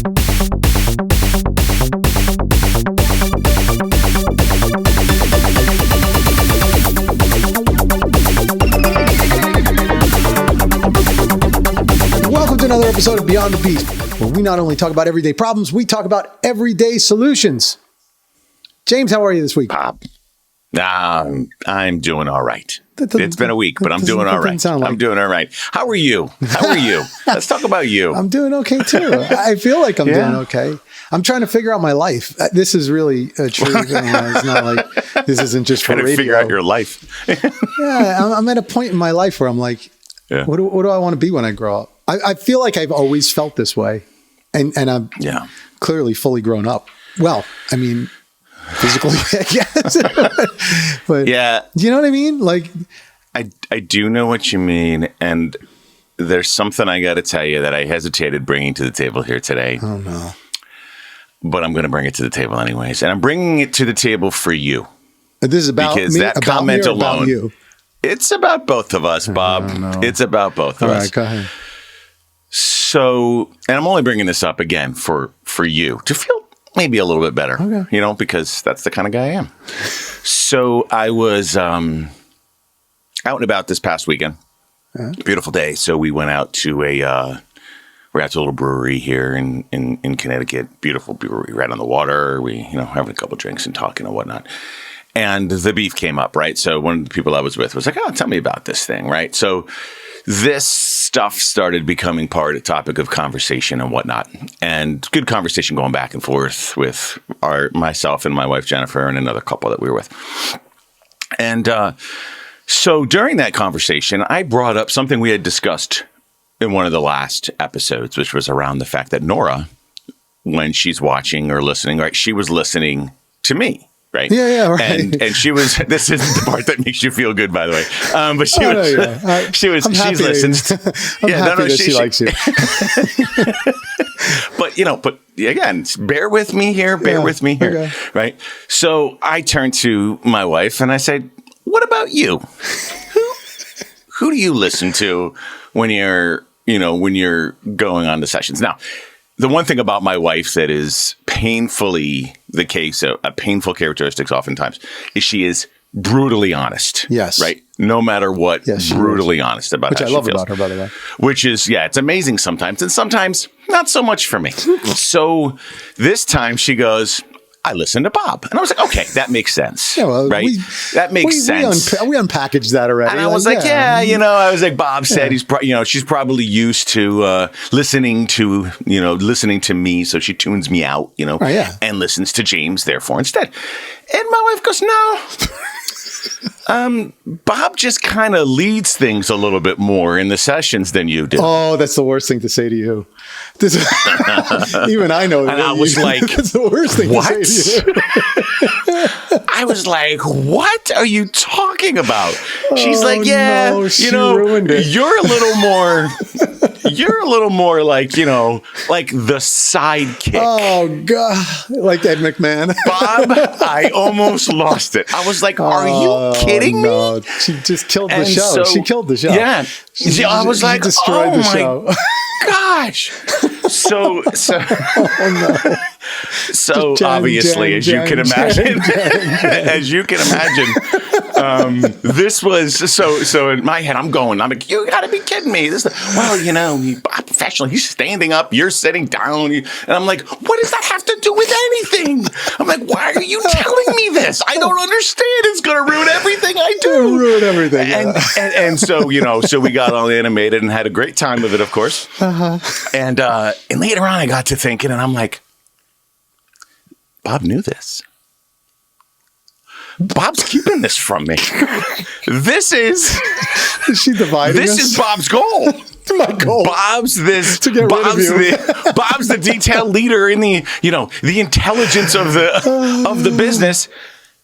Welcome to another episode of Beyond the Beast, where we not only talk about everyday problems, we talk about everyday solutions. James, how are you this week? I'm doing all right. It's been a week, but I'm doing all right. I'm doing all right. How are you? Let's talk about you. I'm doing okay, too. I feel like I'm doing okay. I'm trying to figure out my life. This is really a true thing. It's not like this isn't just for radio. Trying to figure out your life. Yeah, I'm at a point in my life where I'm like, what do I want to be when I grow up? I feel like I've always felt this way. And I'm clearly fully grown up. Well, I mean, physically, I guess. But you know what I mean? Like, I do know what you mean. And there's something I got to tell you that I hesitated bringing to the table here today. Oh, no. But I'm going to bring it to the table anyways. And I'm bringing it to the table for you. This is about because me? That about comment me or alone. About you? It's about both of us, Bob. It's about both of us. All right, go ahead. So, and I'm only bringing this up again for you to feel maybe a little bit better, because that's the kind of guy I am. So I was out and about this past weekend. Beautiful day. So we went out to we're out to a little brewery here in Connecticut. Beautiful brewery right on the water. We, having a couple drinks and talking and whatnot. And the beef came up, right? So one of the people I was with was like, tell me about this thing, right? So this stuff started becoming part of topic of conversation and whatnot. And good conversation going back and forth with myself and my wife, Jennifer, and another couple that we were with. And so during that conversation, I brought up something we had discussed in one of the last episodes, which was around the fact that Nora, when she's watching or listening, right, she was listening to me. Right. Yeah, right. And she was. This isn't the part that makes you feel good, by the way. But she was. I'm happy she's listened. I'm happy that she likes you. But again, bear with me here. Okay. Right. So I turned to my wife and I said, "What about you? Who do you listen to when you're going on the sessions?" Now, the one thing about my wife that is painfully the case, a painful characteristics oftentimes, is she is brutally honest. Yes. Right? No matter what, brutally honest about which how I love she feels. about her, by the way. Which is, it's amazing sometimes. And sometimes not so much for me. So this time she goes, "I listen to Bob." And I was like, okay, that makes sense. Yeah, well, right? That makes sense. We unpackaged that already. And I was like, I was like, Bob said he's, she's probably used to listening to me. So she tunes me out, and listens to James, therefore, instead. And my wife goes, "No. Bob just kind of leads things a little bit more in the sessions than you do." Oh, that's the worst thing to say to you. Even I know that. And I was like, that's the worst thing to say to you. I was like, what are you talking about? She's like, ruined it. You're a little more like the sidekick. Oh, God. Like Ed McMahon. Bob, I almost lost it. I was like, are you kidding me? She just killed the show. She killed the show. Yeah. I was like, destroyed the show. My gosh. So obviously, as you can imagine, this was so in my head, I'm like, you gotta be kidding me. Bob professional, he's standing up, you're sitting down. And I'm like, what does that have to do with anything? I'm like, why are you telling me this? I don't understand. It's gonna ruin everything I do. Ruin everything. And so we got all animated and had a great time with it, of course. And later on, I got to thinking, and I'm like, Bob knew this. Bob's keeping this from me. This is she dividing us? This is Bob's goal. My goal. Bob's to get rid of you. Bob's the detail leader in the intelligence of the business.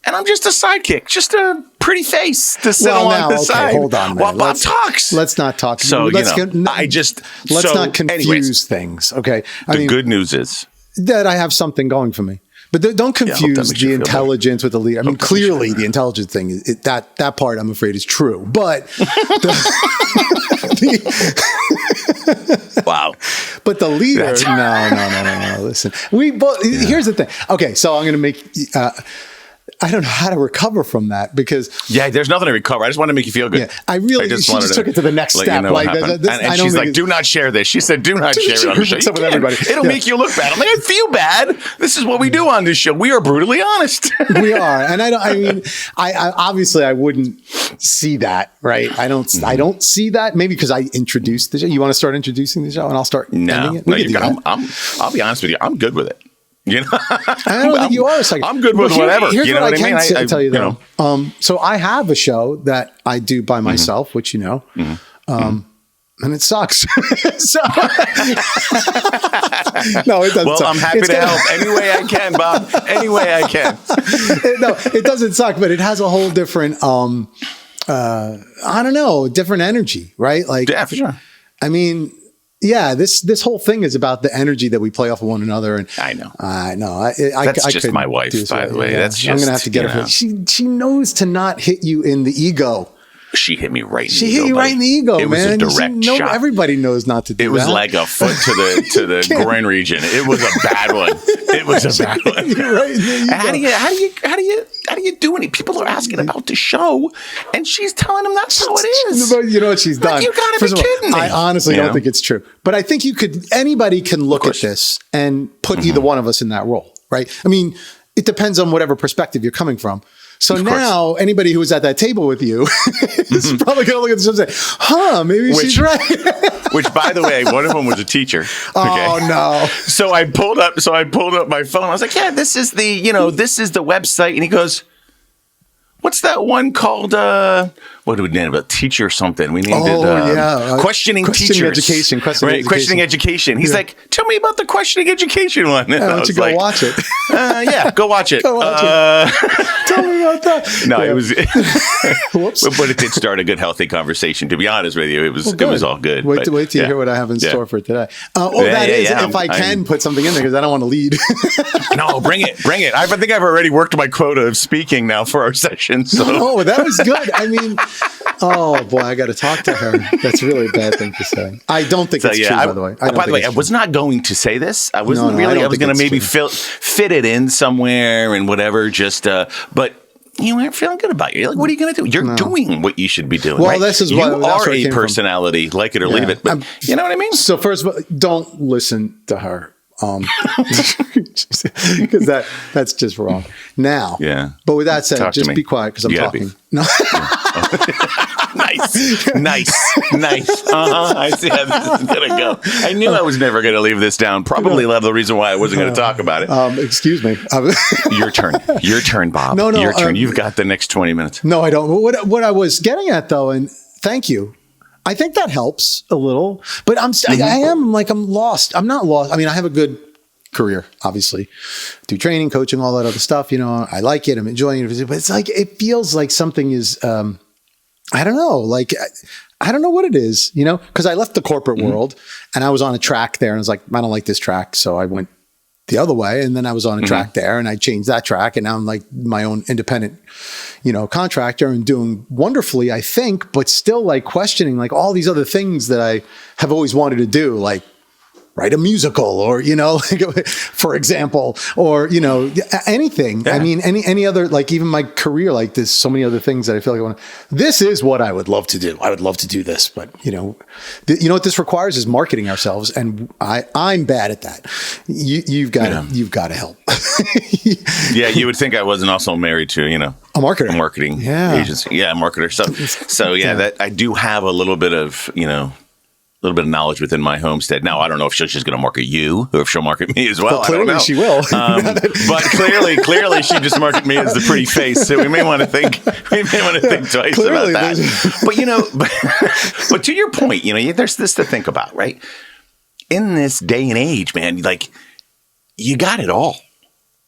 And I'm just a sidekick, just a pretty face to sit on the side. Hold on, man. While Bob talks. Let's not talk. So, let's let's not confuse things. Okay. The good news is that I have something going for me. But don't confuse the intelligence with the leader. I mean, clearly the intelligence thing, that part I'm afraid is true. But wow. But the leader, no. Listen, here's the thing. Okay, so I'm going to make. I don't know how to recover from that because there's nothing to recover. I just want to make you feel good. Yeah, she just took it to the next step. You know and she's like, "Do not share this." She said, "Do not share it on the show. With everybody. It'll make you look bad." I'm like, I feel bad. This is what we do on this show. We are brutally honest. We are, and I obviously I wouldn't see that, right? I don't see that. Maybe because I introduced the show. You want to start introducing the show, and I'll start ending it. I'll be honest with you. I'm good with it. You know, I don't think you are a psychic. I'm good with whatever. Here's you know what I mean? can tell you though. So I have a show that I do by myself, which you know, and it sucks. No, it doesn't. Well, I'm happy to help any way I can, Bob. Any way I can. No, it doesn't suck, but it has a whole different, I don't know, different energy, right? Like, yeah, for sure. I mean. Yeah, this whole thing is about the energy that we play off of one another, and I know. That's just my wife, by the way. Yeah. That's just, I'm gonna have to get her. She knows to not hit you in the ego. She hit me right in the ego. She hit you right in the ego, man. It was a direct shot. Everybody knows not to do that. It was like a foot to the groin region. It was a bad one. It was a bad one. You're right in the ego. How do you do any? People are asking about the show, and she's telling them that's how it is. You know what she's done? You gotta be kidding me. I honestly don't think it's true. But I think anybody can look at this and put either one of us in that role, right? I mean, it depends on whatever perspective you're coming from. So now anybody who was at that table with you is probably going to look at this and say, maybe she's right. Which, by the way, one of them was a teacher. Okay? Oh, no. So I pulled up my phone. I was like, this is the website. And he goes, what's that one called? What do we name it? Teacher something. We named it questioning teachers. Education. Questioning education. He's like, tell me about the questioning education one. Why don't you go watch it? Go watch it. Go watch it. Tell me about that. No, it was. Whoops. But it did start a good, healthy conversation. To be honest with you, it was all good. Wait till you hear what I have in store for today. If I can put something in there because I don't want to lead. No, bring it. I think I've already worked my quota of speaking now for our session. So. No, that was good. I mean. Oh boy, I got to talk to her. That's really a bad thing to say. I don't think it's true, by the way. By the way, I was not going to say this. I wasn't really. I was going to maybe fit it in somewhere and whatever. Just, but you aren't feeling good about it. You're like, what are you going to do? You're doing what you should be doing. Well, right? this is you are a personality, like it or leave it. But you know what I mean. So first of all, don't listen to her. Because that's just wrong. Now, But with that said, just be quiet because I'm talking. No. Nice. I see how this is gonna go. I knew I was never gonna leave this down. Probably the reason why I wasn't gonna talk about it. Excuse me. Your turn, Bob. No, your turn. You've got the next 20 minutes. No, I don't. What I was getting at though, and thank you. I think that helps a little, but I'm lost. I'm not lost. I mean, I have a good career, obviously, do training, coaching, all that other stuff. You know, I like it. I'm enjoying it, but it's like, it feels like something is, I don't know, like, I don't know what it is, you know, because I left the corporate world and I was on a track there and I was like, I don't like this track. So I went the other way. And then I was on a track there and I changed that track. And now I'm like my own independent, you know, contractor and doing wonderfully, I think, but still like questioning like all these other things that I have always wanted to do, like write a musical or, you know, for example, or, you know, anything. Yeah. I mean, any other, like even my career, like there's so many other things that I feel like I want to, this is what I would love to do. I would love to do this, but you know what this requires is marketing ourselves. And I'm bad at that. You've got to help. Yeah. You would think I wasn't also married to, you know, a marketing agency. Yeah. Marketer. So that I do have a little bit of, you know, a little bit of knowledge within my homestead. Now, I don't know if she's going to market you or if she'll market me as well. Clearly, I don't know. She will. But clearly, she just marketed me as the pretty face. So we may want to think twice about that. But you know, but to your point, you know, there's this to think about, right? In this day and age, man, like you got it all.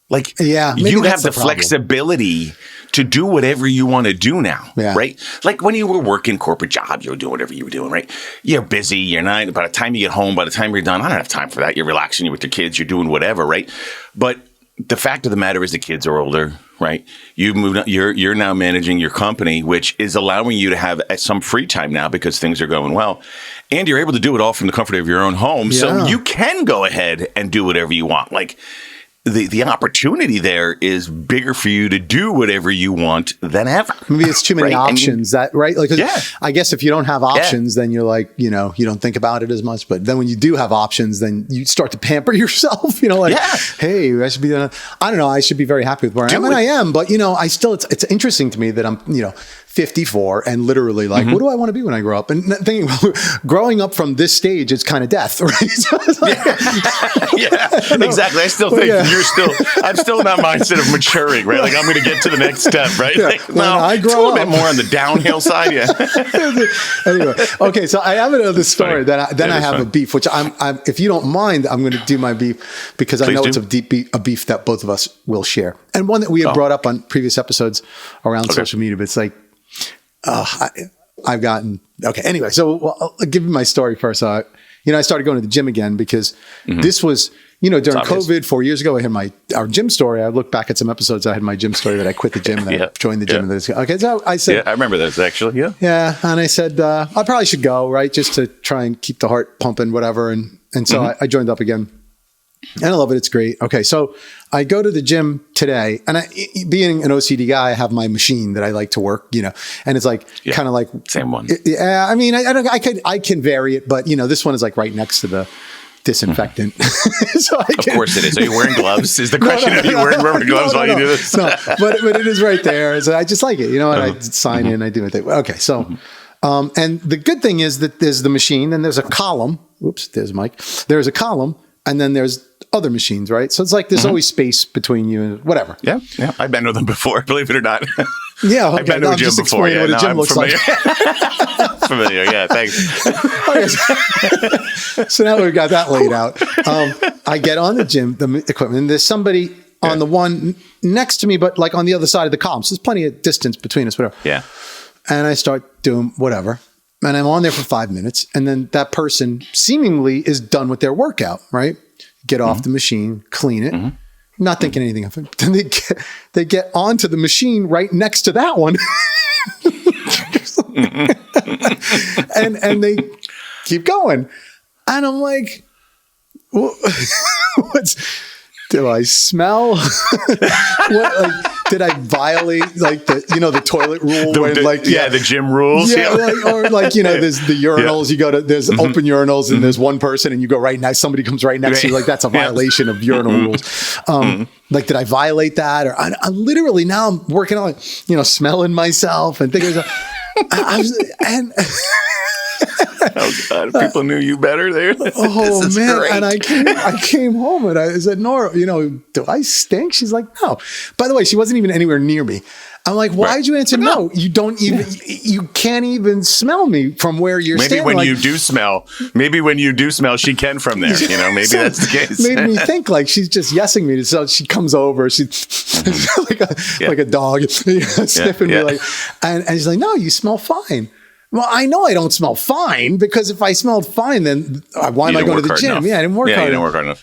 Like you have the flexibility to do whatever you want to do now, right? Like when you were working corporate job, you were doing whatever you were doing, right? You're busy. You're not. By the time you get home, by the time you're done, I don't have time for that. You're relaxing. You're with your kids. You're doing whatever, right? But the fact of the matter is the kids are older, right? You've moved on, you're now managing your company, which is allowing you to have some free time now because things are going well. And you're able to do it all from the comfort of your own home. Yeah. So you can go ahead and do whatever you want. Like the opportunity there is bigger for you to do whatever you want than ever. Maybe it's too many options right? Like, I guess if you don't have options, then you're like, you don't think about it as much. But then when you do have options, then you start to pamper yourself, hey, I should be, I don't know. I should be very happy with where I am. And I am, but I still, it's interesting to me that I'm, 54 and literally like, what do I want to be when I grow up? And thinking, growing up from this stage, it's kind of death, right? So it's like, exactly. I still think I'm still in that mindset of maturing, right? Like I'm going to get to the next step, right? Yeah. Like, no, I grow a little bit more on the downhill side. Yeah. Anyway, okay. So I have another story that I have a beef, which I'm, if you don't mind, I'm going to do my beef because I know it's a beef that both of us will share. And one that we have brought up on previous episodes around social media, but it's like, I've gotten, okay. Anyway, so I'll give you my story first. I started going to the gym again because this was, during COVID 4 years ago, I had our gym story. I looked back at some episodes. I had my gym story that I quit the gym and I joined the gym. Okay. So I said, I remember those actually. Yeah. Yeah. And I said, I probably should go, right. Just to try and keep the heart pumping, whatever. And so I joined up again. And I love it. It's great. Okay. So I go to the gym today and being an OCD guy, I have my machine that I like to work, and it's like kind of like same one. Yeah. I mean, I can vary it, but this one is like right next to the disinfectant. So of course it is. Are you wearing gloves? Is the question, are you wearing rubber gloves while you do this? No, but it is right there. So I just like it. I sign in, I do my thing. Okay. So, and the good thing is that there's the machine and there's a column. Oops, there's Mike. There's a column and then there's other machines, right? So it's like there's always space between you and whatever. Yeah. I've been to them before, believe it or not. Yeah, okay. I've been to a gym before. Yeah, what a gym looks familiar. Like. Familiar, yeah, thanks. Okay, so now we've got that laid out. I get on the gym, the equipment, and there's somebody on the one next to me, but like on the other side of the column. So there's plenty of distance between us, whatever. Yeah. And I start doing whatever. And I'm on there for 5 minutes. And then that person seemingly is done with their workout, right? Get off the machine, clean it, not thinking anything of it. Then they get onto the machine right next to that one. and they keep going. And I'm like, do I smell? Did I violate like the toilet rule? The gym rules. Yeah, there's the urinals. You go to there's open urinals and there's one person and you go right next. Somebody comes right next to you. Like that's a violation of urinal rules. Like did I violate that? Or I literally now I'm working on smelling myself and thinking. Oh God! People knew you better there. Oh man! Great. And I came home and I said, Nora, do I stink? She's like, no. By the way, she wasn't even anywhere near me. I'm like, why did you answer no? You don't even. You can't even smell me from where you're standing. Maybe when you do smell, she can from there. Maybe so that's the case. Made me think like she's just yesing me. So she comes over. She's like a dog sniffing me like, and she's like, no, you smell fine. Well, I know I don't smell fine because if I smelled fine, then why am I going to the gym? Enough. Yeah, I didn't work hard enough.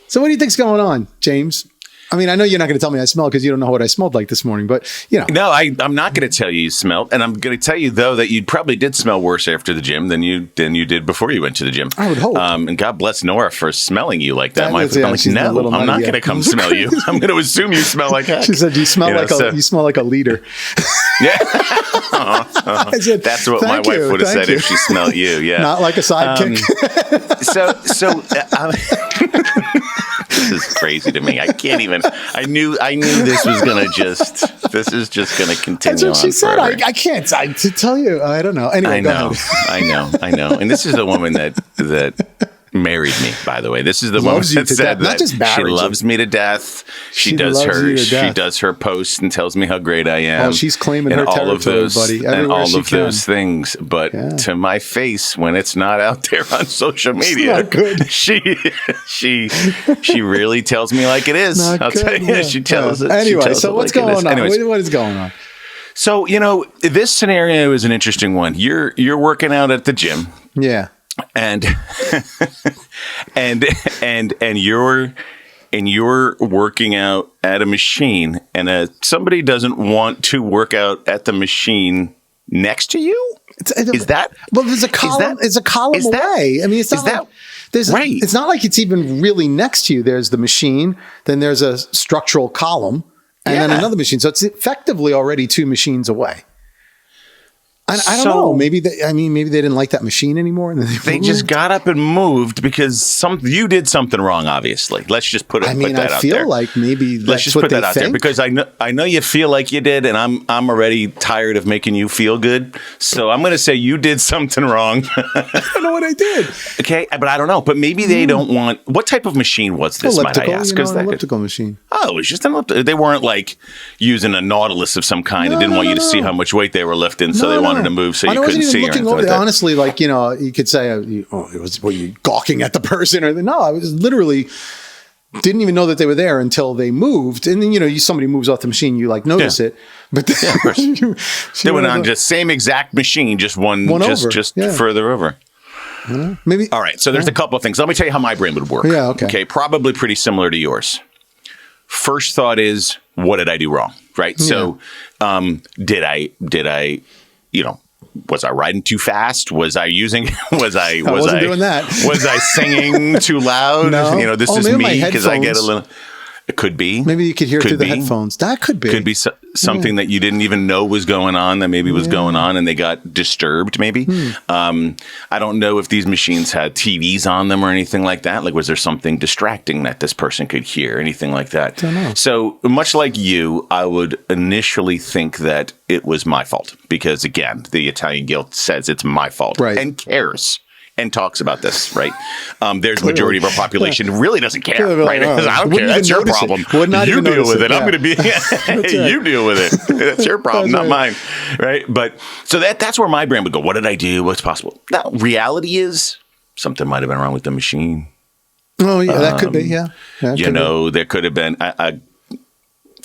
So what do you think's going on, James? I mean, I know you're not going to tell me I smell because you don't know what I smelled like this morning, but No, I'm not going to tell you smelled, and I'm going to tell you though that you probably did smell worse after the gym than you did before you went to the gym. I would hope. And God bless Nora for smelling you like that. I'm like, no, I'm not going to come smell you. I'm going to assume you smell like heck. She said you smell you smell like a leader. Yeah. I said, that's what my wife would have said if she smelled you. Yeah. Not like a sidekick. This is crazy to me. I can't even. I knew this was gonna this is just gonna continue. That's what she said. Forever. I can't. To tell you, I don't know. Anyway, I know. And this is the woman that married me, by the way. This is the woman that said that she loves me to death. She does her posts and tells me how great I am. Oh, she's claiming her territory, buddy. And all of those things. But to my face, when it's not out there on social media, she really tells me like it is. I'll tell you, she tells it. Anyway, so what's going on? What is going on? So, this scenario is an interesting one. You're working out at the gym. Yeah. And you're and you're working out at a machine, and somebody doesn't want to work out at the machine next to you? Is that? Well, there's a column. It's a column away. I mean, it's not like right. It's not like it's even really next to you. There's the machine, then there's a structural column, and then another machine. So it's effectively already 2 machines away. I don't know. Maybe they didn't like that machine anymore, and they just got up and moved because you did something wrong. Obviously, let's just put that out there. I feel like maybe let's just put that out there because I know you feel like you did, and I'm already tired of making you feel good. So I'm going to say you did something wrong. I don't know what I did. Okay, but I don't know. But maybe they don't want. What type of machine was this? Elliptical, might I ask? An elliptical machine. Oh, it was just an elliptical. They weren't like using a Nautilus of some kind. They didn't want you to see how much weight they were lifting, so they wanted to move so you couldn't see. Honestly, like, you could say, were you gawking at the person? Or no, I was literally didn't even know that they were there until they moved. And then, somebody moves off the machine, you like notice it. But then, of course. They went on just same exact machine, just one just further over. Maybe. All right. So there's a couple of things. Let me tell you how my brain would work. Yeah. Okay. Okay. Probably pretty similar to yours. First thought is, what did I do wrong? Right. Yeah. So, did I, was I riding too fast? Was I doing that? Was I singing too loud? No. This is me because I get a little. It could be. Maybe you could hear through the headphones. That could be. Could be something that you didn't even know was going on, that maybe was going on, and they got disturbed, maybe. I don't know if these machines had TVs on them or anything like that. Like, was there something distracting that this person could hear, anything like that? Don't know. So, much like you, I would initially think that it was my fault. Because, again, the Italian Guild says it's my fault. Right. And cares. And talks about this, right? There's majority of our population really doesn't care, right? I don't care. That's your problem. You deal with it. I'm going to be. You deal with it. That's your problem, not mine, right? But so that's where my brain would go. What did I do? What's possible? Now, reality is something might have been wrong with the machine. Oh yeah, that could be. Yeah, there could have been.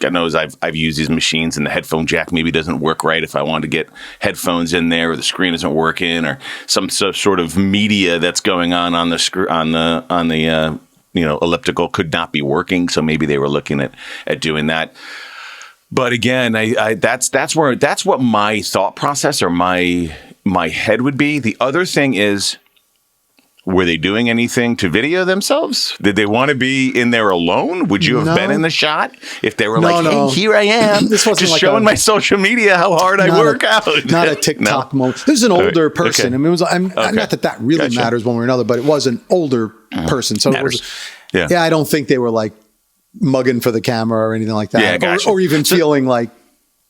God knows I've used these machines and the headphone jack maybe doesn't work right if I want to get headphones in there, or the screen isn't working, or some sort of media that's going on the elliptical could not be working. So maybe they were looking at doing that. But again, that's what my thought process or my head would be. The other thing is, were they doing anything to video themselves? Did they want to be in there alone? Would you have been in the shot if they were hey, here I am, this wasn't just showing my social media how hard I work out? Not a TikTok moment. This is an older person. Okay. I mean, not that really matters one way or another, but it was an older person. So matters. It was, I don't think they were like mugging for the camera or anything like that, or even feeling like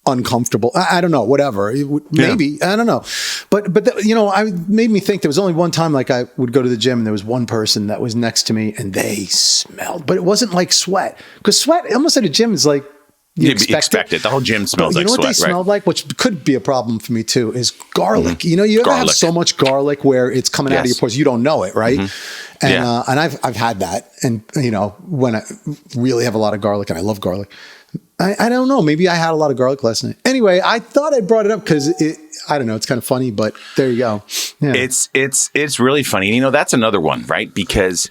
uncomfortable. I don't know, whatever. Maybe. I don't know. But I made me think there was only one time like I would go to the gym and there was one person that was next to me and they smelled, but it wasn't like sweat, because sweat almost at a gym is like you expect it. The whole gym smells like sweat. You know what they smelled like, which could be a problem for me too, is garlic. Mm-hmm. You ever have so much garlic where it's coming out of your pores, you don't know it, right? Mm-hmm. And I've had that, and when I really have a lot of garlic, and I love garlic. I don't know. Maybe I had a lot of garlic last night. Anyway, I thought I brought it up because I don't know. It's kind of funny, but there you go. Yeah. It's really funny. That's another one, right? Because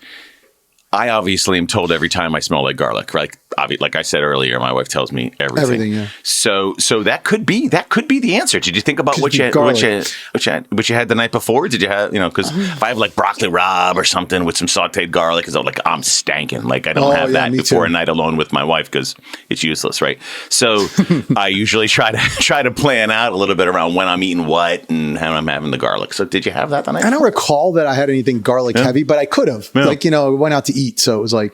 I obviously am told every time I smell like garlic, right? Like I said earlier, my wife tells me everything. Yeah. So that could be the answer. Did you think about what you had the night before? Did you have because if I have like broccoli rabe or something with some sautéed garlic, it's like I'm stanking. Like I don't have that before a night alone with my wife because it's useless, right? So I usually try to plan out a little bit around when I'm eating what and how I'm having the garlic. So did you have that the night? I don't recall that I had anything garlic heavy, but I could have. Yeah. Like I went out to eat, so it was like.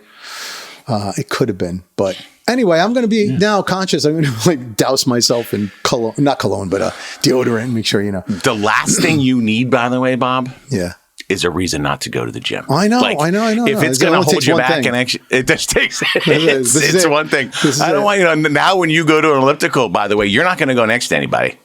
It could have been, but anyway, I'm going to be now conscious. I'm going to like douse myself in cologne, not cologne, but deodorant. Make sure The last thing you need, by the way, Bob, is a reason not to go to the gym. I know. If it's going to hold you back, and actually, it just takes it's one thing. I don't want now when you go to an elliptical. By the way, you're not going to go next to anybody.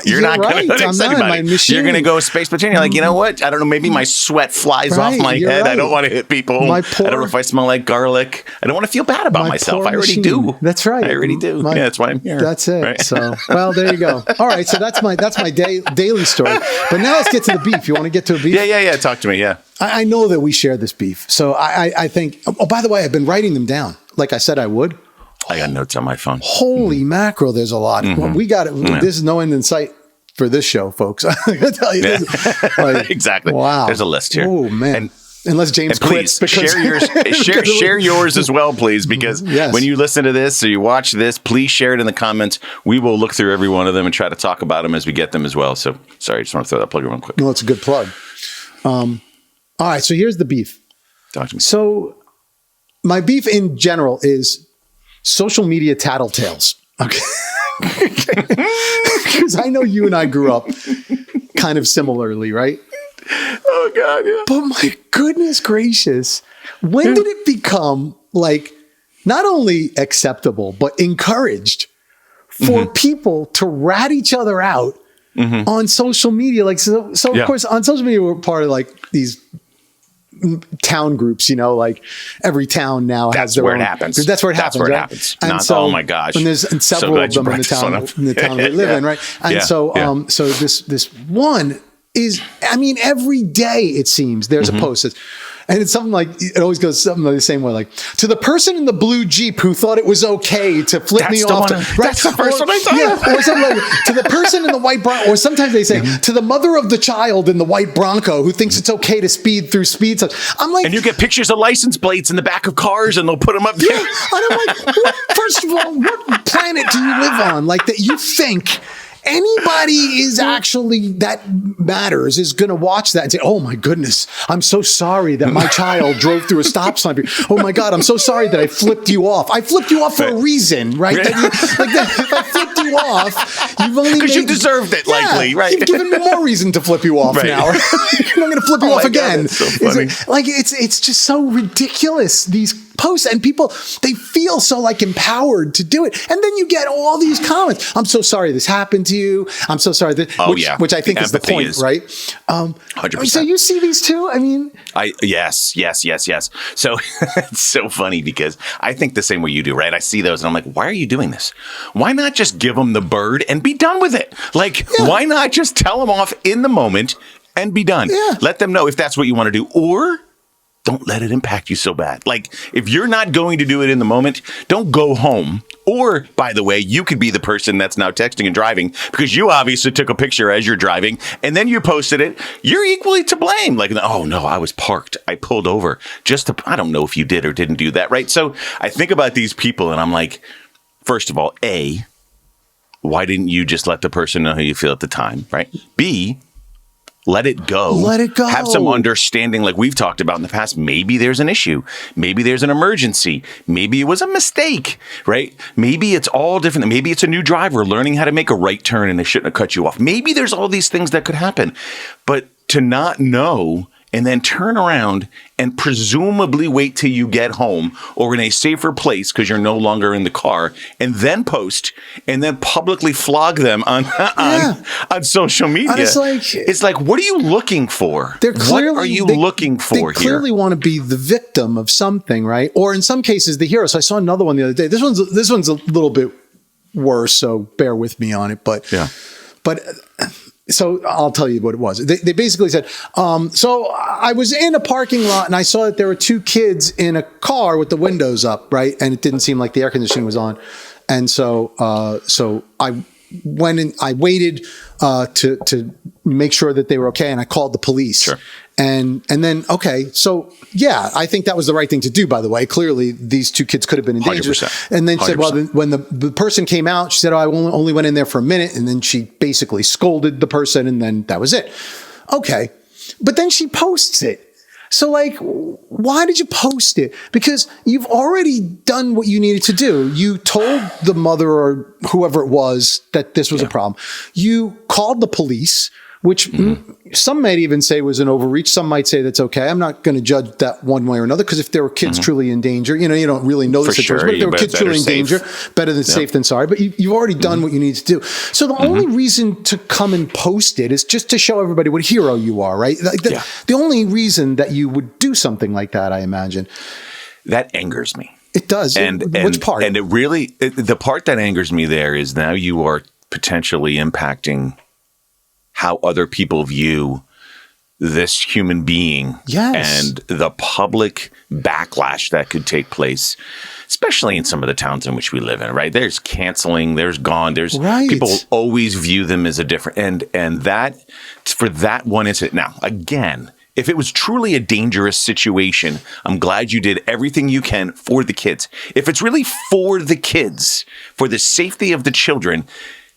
You're not going to fix anybody. You're going to go space between. You're like, you know what? I don't know. Maybe my sweat flies off my head. Right. I don't want to hit people. I don't know if I smell like garlic. I don't want to feel bad about myself. I already do. That's right. I already do. Yeah, that's why I'm here. That's it. Right? So, well, there you go. All right. So that's my daily story. But now let's get to the beef. You want to get to a beef? Yeah. Talk to me. Yeah. I know that we share this beef. So I think, oh, by the way, I've been writing them down. Like I said, I would. I got notes on my phone. Holy mackerel. There's a lot. Well, we got it. Yeah. This is no end in sight for this show, folks. I gotta tell you this. Like, exactly. Wow. There's a list here. Oh man. Unless James quits. Share yours as well, please, because when you listen to this or you watch this, please share it in the comments. We will look through every one of them and try to talk about them as we get them as well. So sorry, I just want to throw that plug real quick. No, it's a good plug. All right, so here's the beef. Talk to me. So my beef in general is social media tattletales. Okay. Because I know you and I grew up kind of similarly, right? Oh, God, yeah. But my goodness gracious, when did it become like not only acceptable, but encouraged for people to rat each other out on social media? Like, so of course, on social media, we're part of like these town groups, you know, like every town now has their own. Happens. That's where it happens. That's where right? it happens. And so, oh my gosh. And there's several of them in the town we live in, right? And so this one is, I mean, every day it seems there's a post that's, and it's something like, it always goes something like the same way, like, to the person in the blue Jeep who thought it was okay to flip me off. That's the first one I thought. Yeah, or something like, to the person in the white Bronco, or sometimes they say, to the mother of the child in the white Bronco who thinks it's okay to speed through speed signs. I'm like... And you get pictures of license plates in the back of cars and they'll put them up there. Yeah, and I'm like, first of all, what planet do you live on? Like, that you think... anybody is actually that matters is going to watch that and say, "Oh my goodness, I'm so sorry that my child drove through a stop sign. Oh my God, I'm so sorry that I flipped you off. I flipped you off for a reason, right? If I flipped you off, you've only because you deserved it, likely, right? You've given me more reason to flip you off now. I'm going to flip you off again. God, so funny. It's just so ridiculous. These posts, and people, they feel so like empowered to do it, and then you get all these comments. I'm so sorry this happened to you. I'm so sorry that. Which I think is the point, right? 100%. So you see these too? I mean, yes. So it's so funny because I think the same way you do, right? I see those and I'm like, why are you doing this? Why not just give them the bird and be done with it? Like, why not just tell them off in the moment and be done? Yeah. Let them know if that's what you want to do, or don't let it impact you so bad. Like, if you're not going to do it in the moment, don't go home. Or, by the way, you could be the person that's now texting and driving because you obviously took a picture as you're driving and then you posted it. You're equally to blame. Like, oh, no, I was parked. I pulled over I don't know if you did or didn't do that, right? So I think about these people and I'm like, first of all, A, why didn't you just let the person know how you feel at the time, right? B, let it go. Let it go. Have some understanding like we've talked about in the past. Maybe there's an issue. Maybe there's an emergency. Maybe it was a mistake, right? Maybe it's all different. Maybe it's a new driver learning how to make a right turn and they shouldn't have cut you off. Maybe there's all these things that could happen. But to not know and then turn around and presumably wait till you get home or in a safer place because you're no longer in the car, and then post and then publicly flog them on social media. And it's like, what are you looking for? What are you looking for here? They clearly want to be the victim of something, right? Or in some cases, the hero. So I saw another one the other day. This one's a little bit worse, so bear with me on it. But so I'll tell you what it was. They basically said, so I was in a parking lot and I saw that there were two kids in a car with the windows up, right? And it didn't seem like the air conditioning was on. And so I went in, I waited to make sure that they were okay. And I called the police. Sure. And then, okay, so yeah, I think that was the right thing to do, by the way. Clearly, these two kids could have been in danger. 100%. And then she said, well, when the person came out, she said, oh, I only went in there for a minute. And then she basically scolded the person, and then that was it. Okay. But then she posts it. So, like, why did you post it? Because you've already done what you needed to do. You told the mother or whoever it was that this was a problem. You called the police, which some might even say was an overreach. Some might say that's okay. I'm not going to judge that one way or another, because if there were kids truly in danger, you don't really know the situation. But if there were kids truly in danger, better than safe than sorry. But you've already done what you need to do. So the only reason to come and post it is just to show everybody what a hero you are, right? The only reason that you would do something like that, I imagine. That angers me. It does. Which part? And the part that angers me there is now you are potentially impacting how other people view this human being. Yes. And the public backlash that could take place, especially in some of the towns in which we live in, right? There's canceling, there's gone, there's people always view them as a different, and that, for that one incident. Now, again, if it was truly a dangerous situation, I'm glad you did everything you can for the kids. If it's really for the kids, for the safety of the children,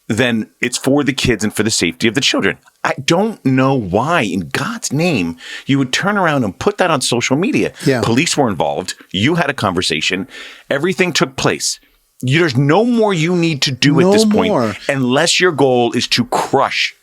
then it's for the kids and for the safety of the children. I don't know why, in God's name, you would turn around and put that on social media. Yeah. Police were involved. You had a conversation. Everything took place. There's no more you need to do at this point, unless your goal is to crush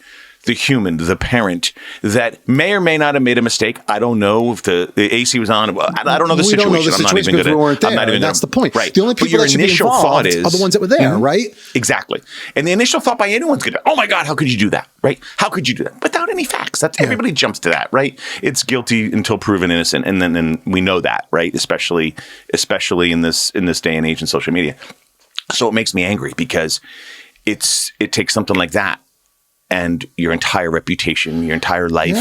the human, the parent that may or may not have made a mistake. I don't know if the AC was on. I don't know the situation. We don't know the situation because we weren't there. That's the point. Right. The only people that should be involved are the ones that were there, right? Exactly. And the initial thought by anyone's going to, oh my God, how could you do that? Right? How could you do that? Without any facts. That's everybody jumps to that, right? It's guilty until proven innocent. And then we know that, right? Especially in this day and age in social media. So it makes me angry because it takes something like that. And your entire reputation, your entire life,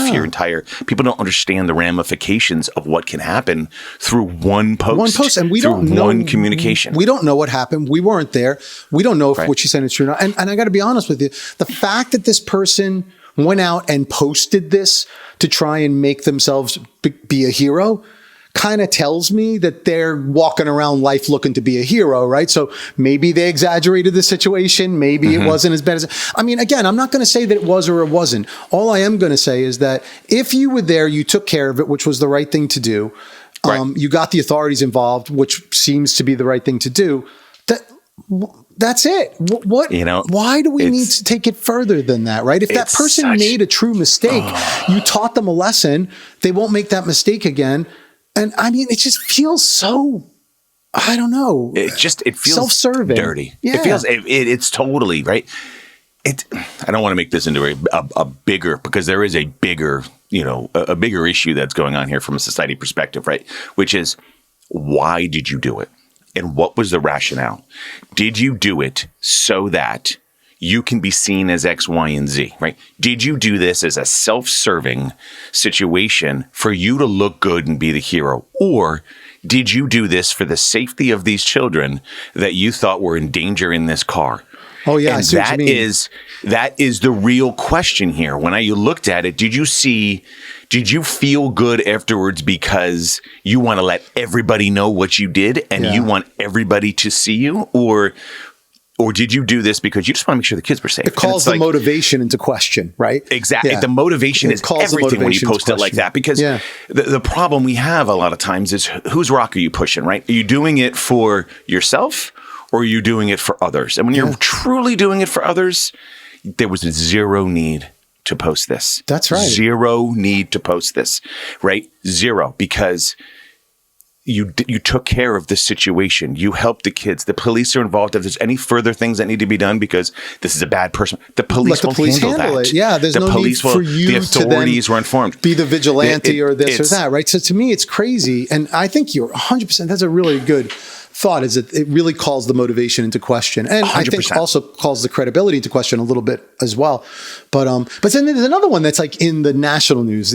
people don't understand the ramifications of what can happen through one post. And we don't know one communication. We don't know what happened. We weren't there. We don't know if what you said is true or not. And I got to be honest with you, the fact that this person went out and posted this to try and make themselves be a hero kind of tells me that they're walking around life looking to be a hero, right? So maybe they exaggerated the situation. Maybe it wasn't as bad as, I mean, again, I'm not going to say that it was or it wasn't. All I am going to say is that if you were there, you took care of it, which was the right thing to do. You got the authorities involved, which seems to be the right thing to do. That's it. What? Why do we need to take it further than that, right? If that person made a true mistake, you taught them a lesson, they won't make that mistake again. And I mean, it just feels so, I don't know. It feels self-serving, dirty. Yeah. It feels, it's totally right. I don't want to make this into a bigger, because there is a bigger, a bigger issue that's going on here from a society perspective, right? Which is, why did you do it? And what was the rationale? Did you do it so that you can be seen as X, Y, and Z, right? Did you do this as a self-serving situation for you to look good and be the hero? Or did you do this for the safety of these children that you thought were in danger in this car? Oh, yeah. And that is the real question here. When you looked at it, did you feel good afterwards because you want to let everybody know what you did and you want everybody to see you? Or did you do this because you just want to make sure the kids were safe? It calls the motivation into question, right? Exactly. Yeah. The motivation is everything when you post it like that. Because the problem we have a lot of times is, whose rock are you pushing, right? Are you doing it for yourself or are you doing it for others? And when you're truly doing it for others, there was zero need to post this. That's right. Zero need to post this, right? Zero, because you took care of the situation. You helped the kids. The police are involved. If there's any further things that need to be done because this is a bad person, the police will handle that. Yeah, there's no need for you the authorities were informed. Be the vigilante or this or that, right? So to me, it's crazy. And I think you're 100%. That's a really good thought, is that it really calls the motivation into question. And 100%. I think also calls the credibility into question a little bit as well. But then there's another one that's like in the national news,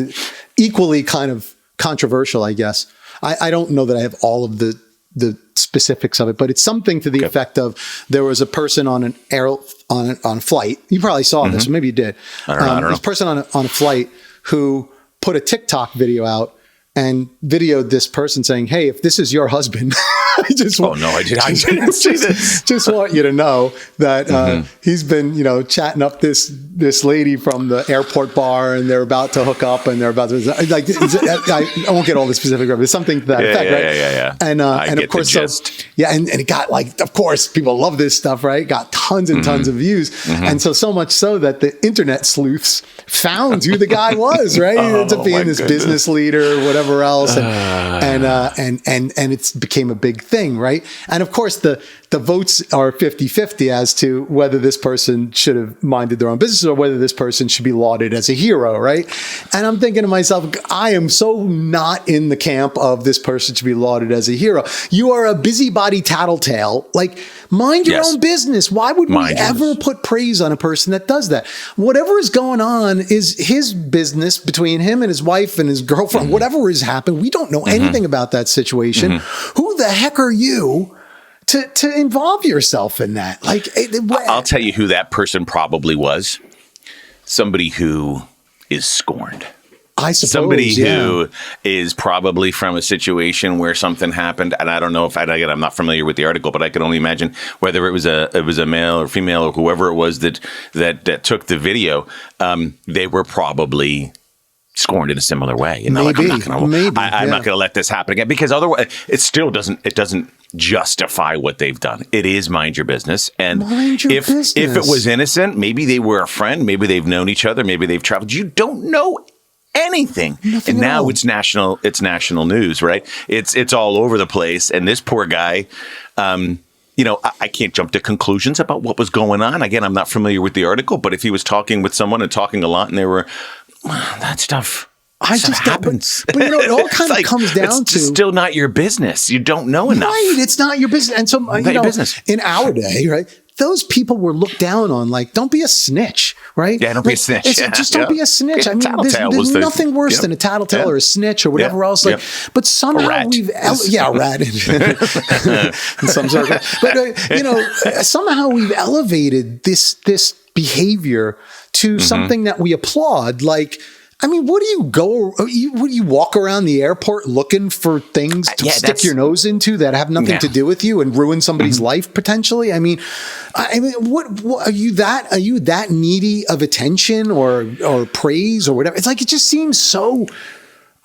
equally kind of controversial, I guess. I don't know that I have all of the specifics of it, but it's something to the effect of, there was a person on on a flight. You probably saw this, or maybe you did. I don't know. This person on a flight who put a TikTok video out and videoed this person saying, "Hey, if this is your husband, I just no, I didn't see this. Just want you to know that he's been, chatting up this lady from the airport bar, and they're about to hook up, and they're about to I won't get all the specific, but something to that effect, right? Yeah. And of course, and it got of course, people love this stuff, right? Got tons and tons of views, and so much so that the internet sleuths found who the guy was, right? He ends up being this business leader, or whatever else, and it became a big thing, right? And of course, the votes are 50-50 as to whether this person should have minded their own business or whether this person should be lauded as a hero, right? And I'm thinking to myself, I am so not in the camp of this person should be lauded as a hero. You are a busybody tattletale. Mind your own business. Why would we ever put praise on a person that does that? Whatever is going on is his business between him and his wife and his girlfriend. Whatever has happened, we don't know anything about that situation. Who the heck are you to involve yourself in that? I'll tell you who that person probably was. Somebody who is scorned. I suppose somebody who is probably from a situation where something happened, and I don't know if I'm not familiar with the article, but I can only imagine whether it was a male or female or whoever it was that took the video. They were probably scorned in a similar way, and I'm not going to let this happen again, because otherwise it still doesn't justify what they've done. It is mind your business, and if it was innocent, maybe they were a friend, maybe they've known each other, maybe they've traveled. You don't know anything. Nothing and now all. it's national news, right? It's all over the place, and this poor guy, I can't jump to conclusions about what was going on. Again, I'm not familiar with the article, but if he was talking with someone and talking a lot, and they were that stuff. Happens. But it all kind of comes down to still not your business. You don't know enough. Right, it's not your business. And so your business. In our day, right, those people were looked down on. Don't be a snitch, right? Yeah, don't be a snitch. Just don't be a snitch. I mean, there's nothing worse than a tattletale or a snitch or whatever else. But somehow we've a rat in some circles. But somehow we've elevated this behavior to something that we applaud. What do you walk around the airport looking for things to stick your nose into that have nothing to do with you and ruin somebody's life potentially? What are you that needy of attention or praise or whatever? It's it just seems so,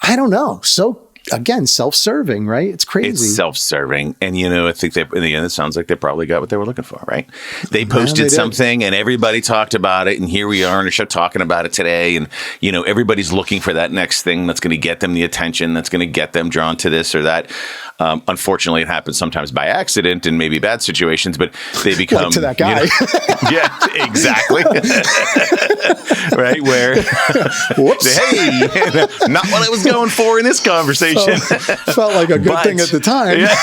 I don't know, so again, self-serving, right? It's crazy. It's self-serving. And, I think in the end, it sounds like they probably got what they were looking for, right? They posted something and everybody talked about it. And here we are on a show talking about it today. And, everybody's looking for that next thing that's going to get them the attention, that's going to get them drawn to this or that. Unfortunately, it happens sometimes by accident and maybe bad situations, but they become to that guy. Yeah, exactly. Right. Where, whoops. Hey, not what I was going for in this conversation. Felt like a good thing at the time. Yeah.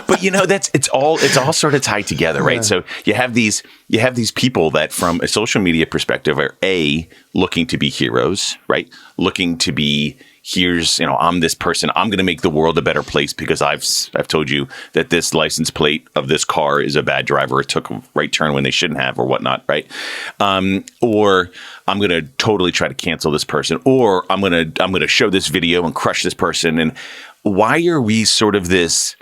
But it's all sort of tied together, right? Yeah. So you have these people that from a social media perspective are looking to be heroes, right? Looking to be, I'm this person. I'm going to make the world a better place because I've told you that this license plate of this car is a bad driver. It took a right turn when they shouldn't have, or whatnot, right? Or I'm going to totally try to cancel this person, or I'm going to show this video and crush this person. And why are we sort of this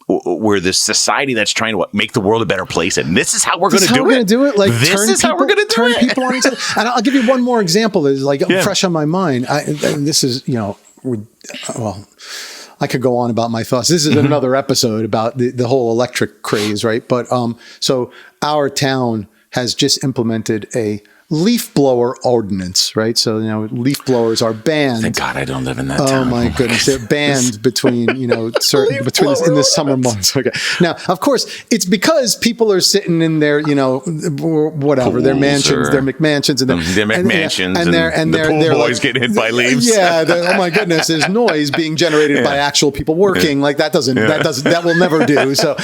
we're this society that's trying to make the world a better place, and this is how we're going to do it. This is how we're going to turn people on each other. And I'll give you one more example that is fresh on my mind. And this is, I could go on about my thoughts. This is another episode about the whole electric craze, right? But so our town has just implemented a leaf blower ordinance, right? So, leaf blowers are banned. Thank God I don't live in that town. Oh my goodness. They're banned between in the summer months. Okay. Now, of course, it's because people are sitting in their, whatever, pools, their mansions, their McMansions, and their McMansions, and the pool boys getting hit by leaves. Yeah. Oh my goodness. There's noise being generated by actual people working. That will never do. So,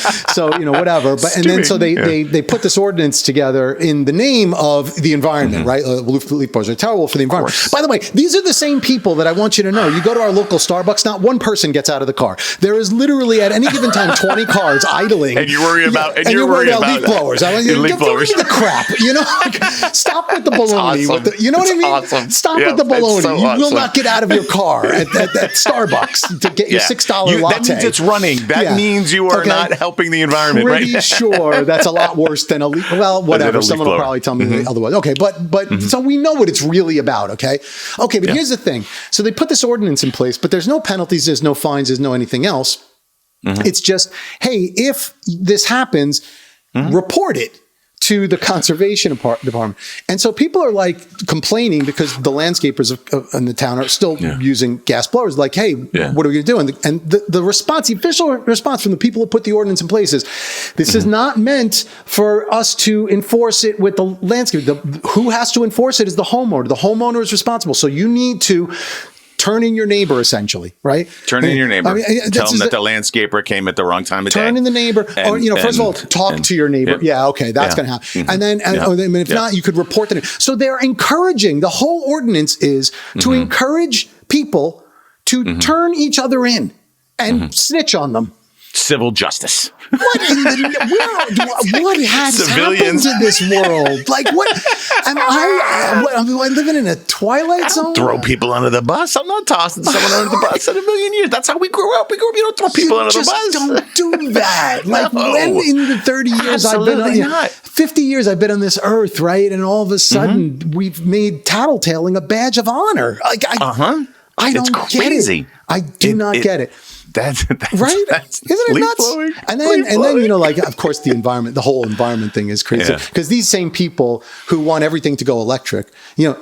whatever. But, and then, so they put this ordinance together in the name of the environment environment, right? Leaf blowers are terrible for the environment. By the way, these are the same people that I want you to know. You go to our local Starbucks, not one person gets out of the car. There is literally at any given time 20 cars idling. And you worry about you're worried about leaf blowers. Leaf blowers. The crap, stop with the baloney. Awesome. You know what I mean? Awesome. Stop with the baloney. So you will not get out of your car at Starbucks to get your $6 latte. That means it's running. That means you are not helping the environment, Pretty right? sure that's a lot worse than a leaf. Well, whatever. Someone will probably tell me otherwise. Okay, but so we know what it's really about. Okay, but here's the thing. So they put this ordinance in place, but there's no penalties, there's no fines, there's no anything else. It's just, hey, if this happens, report it to the conservation department. And so people are like complaining because the landscapers in the town are still using gas blowers. Like, hey, what are we going to do? And the response, the official response from the people who put the ordinance in place is, this is not meant for us to enforce it with the landscape. Who has to enforce it is the homeowner. The homeowner is responsible. So you need to turn in your neighbor, essentially, right? Turn in your neighbor. Tell them that the landscaper came at the wrong time of day. Turn in the neighbor. Or, first of all, talk to your neighbor. That's going to happen. And then, if not, you could report them. So they're encouraging, the whole ordinance is to encourage people to turn each other in and snitch on them. Civil justice. What has happened to this world? Like, what? Am I living in a twilight zone? Throw people under the bus. I'm not tossing someone under the bus in a million years. That's how we grew up. You don't throw people under the bus. Don't do that. Like, when in the 30 years I've been on, 50 years I've been on this earth, right? And all of a sudden we've made tattletaling a badge of honor. Like, I don't get it. I do not get it. That's right? That's Isn't it nuts? Blowing, and then, of course, the whole environment thing is crazy because these same people who want everything to go electric,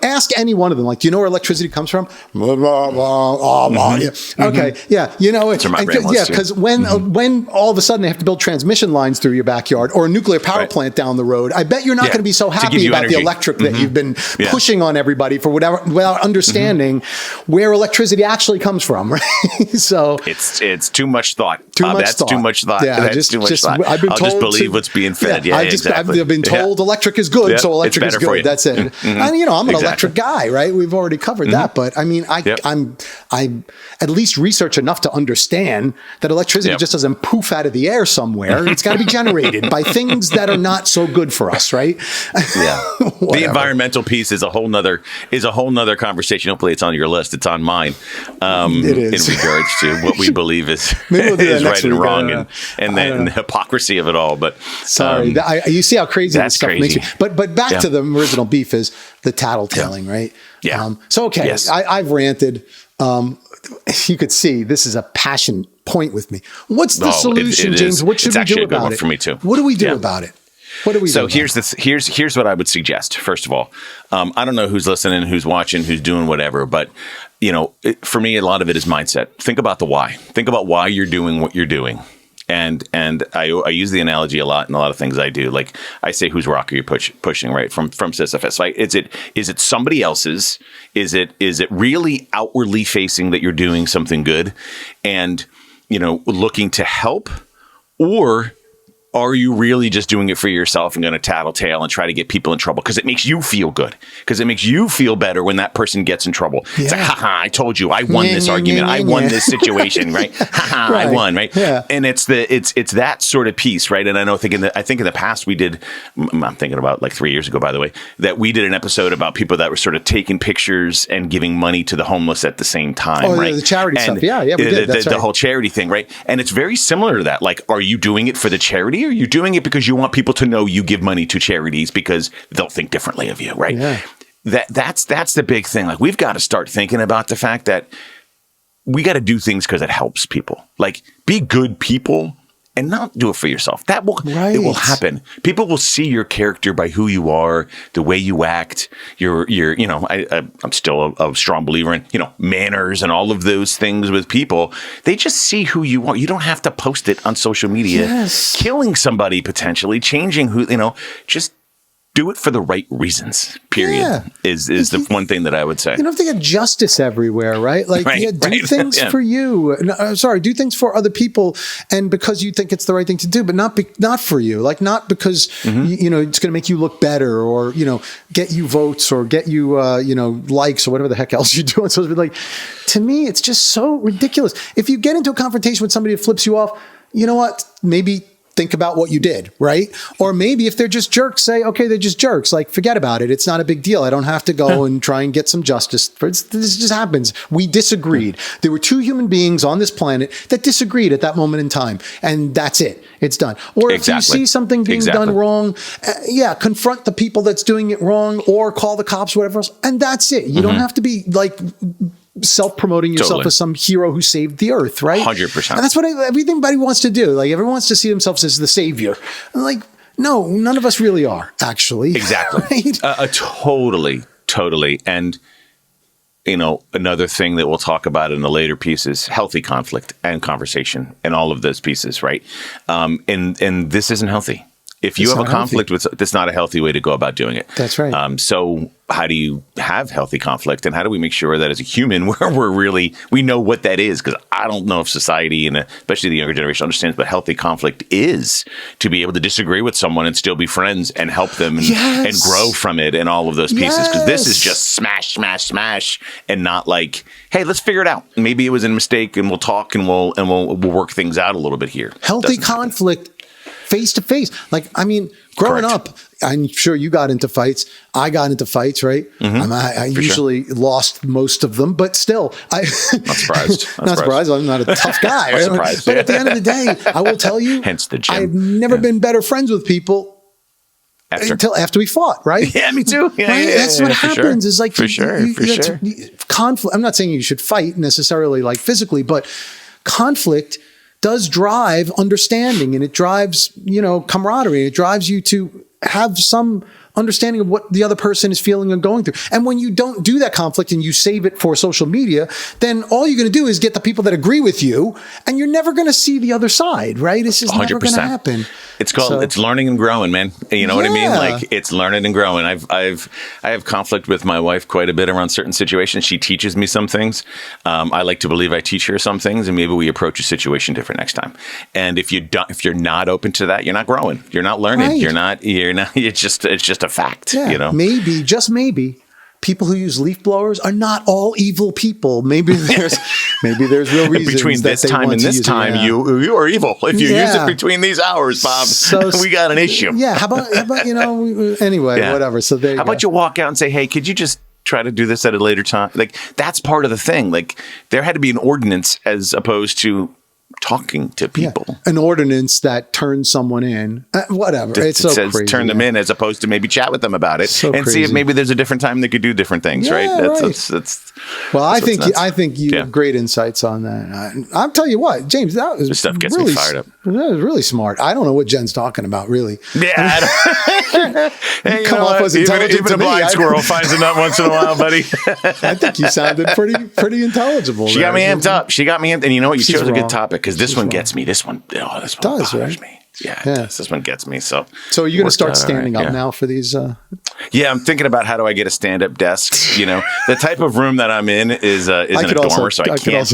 ask any one of them, like, do you know where electricity comes from? Blah, blah, blah, blah. Okay. Yeah. Because when all of a sudden they have to build transmission lines through your backyard or a nuclear power plant down the road, I bet you're not going to be so happy about the electric that you've been pushing on everybody for whatever, without understanding where electricity actually comes from. Right. So it's too much thought. Too much thought. Yeah, that's too much thought. I've been I'll just believe what's being fed. I've been told electric is good, so electric is good. That's it. And I'm an electric guy, right? We've already covered that, but I mean, I at least research enough to understand that electricity just doesn't poof out of the air somewhere. It's got to be generated by things that are not so good for us, right? Yeah. The environmental piece is a whole nother conversation. Hopefully, it's on your list. It's on mine. It is. In regards to what we believe is right and wrong, and the hypocrisy of it all. But sorry, you see how crazy this stuff makes me. But back to the original beef is the tattletaling, right? Yeah. I've ranted. You could see this is a passion point with me. What's the solution, James? What should we do about it? For me too. What do we do about it? What do we do? So here's what I would suggest. First of all, I don't know who's listening, who's watching, who's doing whatever, but for me, a lot of it is mindset. Think about the why. Think about why you're doing what you're doing. And I use the analogy a lot in a lot of things I do. Like I say, whose rock are you pushing, right? From Sisyphus, right? Is it somebody else's? Is it really outwardly facing that you're doing something good and, looking to help? Or are you really just doing it for yourself and going to tattletale and try to get people in trouble? Because it makes you feel good. Because it makes you feel better when that person gets in trouble. It's like, haha, I told you, I won this argument. I won this situation, right? Haha, I won, right? Yeah. And it's that sort of piece, right? And I think in the past we did, I'm thinking about like 3 years ago, by the way, that we did an episode about people that were sort of taking pictures and giving money to the homeless at the same time, right? The charity stuff. Yeah, we did. The whole charity thing, right? And it's very similar to that. Like, are you doing it for the charity? Or are you doing it because you want people to know you give money to charities because they'll think differently of you, right? Yeah. That's the big thing. Like, we've got to start thinking about the fact that we got to do things because it helps people. Like, be good people and not do it for yourself. It will happen. People will see your character by who you are, the way you act. I'm still a strong believer in, manners and all of those things with people. They just see who you are. You don't have to post it on social media. Yes. Killing somebody potentially, changing who, just do it for the right reasons, period, is the one thing that I would say. You don't have to get justice everywhere, right? Like, do things for you. Do things for other people, and because you think it's the right thing to do, but not for you. Like, not because, you know, it's going to make you look better or, you know, get you votes or get you, you know, likes or whatever the heck else you're doing. So, like, to me, it's just so ridiculous. If you get into a confrontation with somebody that flips you off, you know what? Maybe think about what you did, right? Or maybe if they're just jerks, say, okay, they're just jerks. Like, forget about it. It's not a big deal. I don't have to go and try and get some justice. This just happens. We disagreed. There were two human beings on this planet that disagreed at that moment in time. And that's it. It's done. Or if you see something being done wrong, confront the people that's doing it wrong or call the cops, whatever else. And that's it. You don't have to be like self-promoting yourself as some hero who saved the earth, right? 100%. And that's what everybody wants to do. Like, everyone wants to see themselves as the savior. And like, no, none of us really are, actually. Exactly. Right? Totally. And, you know, another thing that we'll talk about in the later piece is healthy conflict and conversation and all of those pieces, right? And this isn't healthy. If you have a conflict with, that's not a healthy way to go about doing it. That's right. So how do you have healthy conflict, and how do we make sure that as a human, we know what that is? Because I don't know if society, and especially the younger generation, understands what healthy conflict is, to be able to disagree with someone and still be friends and help them and grow from it and all of those pieces. Because this is just smash, and not like, hey, let's figure it out. Maybe it was a mistake, and we'll talk and we'll work things out a little bit here. Healthy conflict. Face to face. Like, I mean, growing up, I'm sure you got into fights. I got into fights, right? I usually lost most of them, but still, not surprised. Not surprised. I'm not a tough guy. Not surprised. But at the end of the day, I will tell you, hence the gym. I've never been better friends with people until after we fought, right? Yeah, me too. That's what happens. Is like, for sure. Conflict. I'm not saying you should fight necessarily, like physically, but conflict does drive understanding, and it drives, you know, camaraderie. It drives you to have some understanding of what the other person is feeling and going through. And when you don't do that conflict and you save it for social media, then all you're going to do is get the people that agree with you, and you're never going to see the other side, right? It's just 100%. Never going to happen. It's called, it's learning and growing, man. You know what I mean? Like, it's learning and growing. I have conflict with my wife quite a bit around certain situations. She teaches me some things. I like to believe I teach her some things, and maybe we approach a situation different next time. And if you're not open to that, you're not growing. You're not learning. Right. It's just a fact, you know? Maybe, just maybe, people who use leaf blowers are not all evil people. Maybe there's real reasons between this time and this time, you are evil. If you use it between these hours, Bob, so, we got an issue. Yeah. How about you know? Anyway, whatever. So there. How about you walk out and say, hey, could you just try to do this at a later time? Like, that's part of the thing. Like, there had to be an ordinance as opposed to talking to people. An ordinance that turns someone in. Whatever. It's so says crazy. Turn them in, as opposed to maybe chat with them about it and crazy. See if maybe there's a different time they could do different things, right? That's well, I think you have great insights on that. I'll tell you what, James, this stuff gets me fired up. That was really smart. I don't know what Jen's talking about, really. Yeah. Hey, come off as intelligent even a blind squirrel finds a nut once in a while, buddy. I think you sounded pretty intelligible. She got me amped up. And you know what? You chose a good topic, because this one gets me. This one bothers me. Yeah, it does. This one gets me. So are you going to start standing up now for these? Yeah, I'm thinking about how do I get a stand-up desk. You know, the type of room that I'm in is in a dormer, so I can't have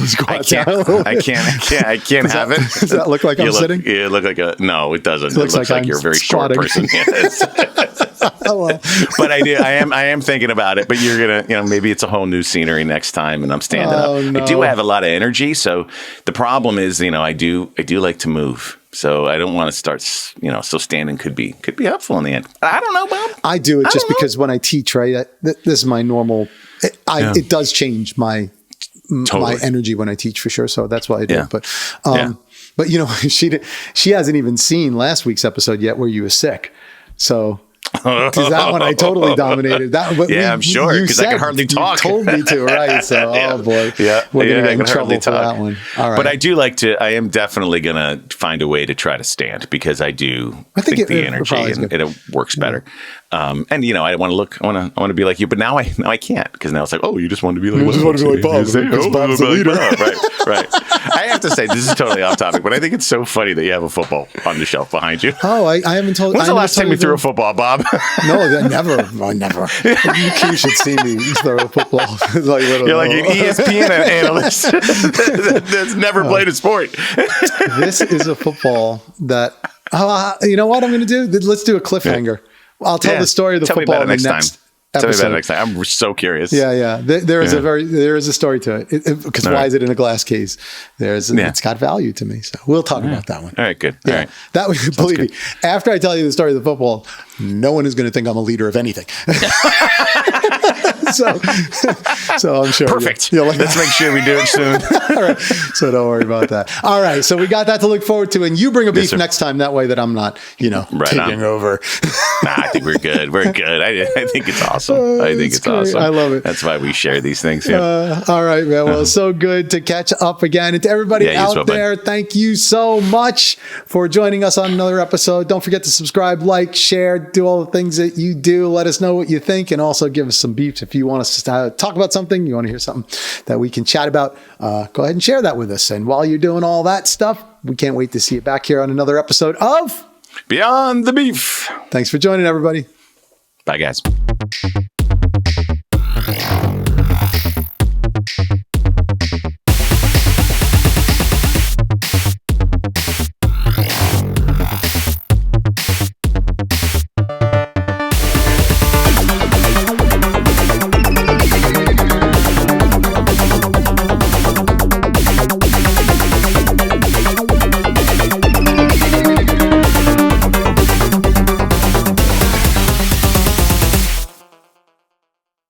it. Does that look like I'm sitting? Yeah, look like no, it doesn't. It looks like you're a very short person. Oh, well. But I am thinking about it. But you're gonna, you know, maybe it's a whole new scenery next time, and I'm standing up. No. I do have a lot of energy, so the problem is, you know, I do like to move. So I don't want to start, you know, so standing could be helpful in the end. I don't know, Bob. I do it just because when I teach, right, this is my normal, it does change my energy when I teach, for sure. So that's why I do it. But you know, she hasn't even seen last week's episode yet where you were sick. So because that one I totally dominated. I'm sure, because I can hardly talk. You told me to, right? So, oh boy, we're gonna get in trouble for that one. All right, but I do like to. I am definitely gonna find a way to try to stand, because I think the energy and it works better. And you know, I want to be like you, but now I can't, because now it's like, oh, you just want to be like, Bob. Because Bob's the leader. Right. I have to say, this is totally off topic, but I think it's so funny that you have a football on the shelf behind you. Oh, I haven't told. When's the last time you threw a football, Bob? No, never. Never. You should see me throw a football. You're like an ESPN analyst that's never played a sport. This is a football that. You know what I'm going to do? Let's do a cliffhanger. I'll tell the story of the football in the next episode. Tell me about it next time. I'm so curious. Yeah. There is a story to it. Because why is it in a glass case? It's got value to me. So we'll talk about that one. All right, good. Yeah. All right. That was, believe me, after I tell you the story of the football, no one is going to think I'm a leader of anything. So I'm sure. Perfect. Let's make sure we do it soon. All right. So don't worry about that. All right. So we got that to look forward to. And you bring a beef next time. That way that I'm not, taking over. Nah, I think we're good. We're good. I think it's awesome. I think it's awesome. I love it. That's why we share these things. Yeah. All right, man. Well, so good to catch up again. And to everybody out there, thank you so much for joining us on another episode. Don't forget to subscribe, like, share, do all the things that you do. Let us know what you think, and also give us some beefs if you want us to talk about something, you want to hear something that we can chat about. Go ahead and share that with us. And while you're doing all that stuff, we can't wait to see you back here on another episode of Beyond the Beef. Thanks for joining, everybody. Bye, guys.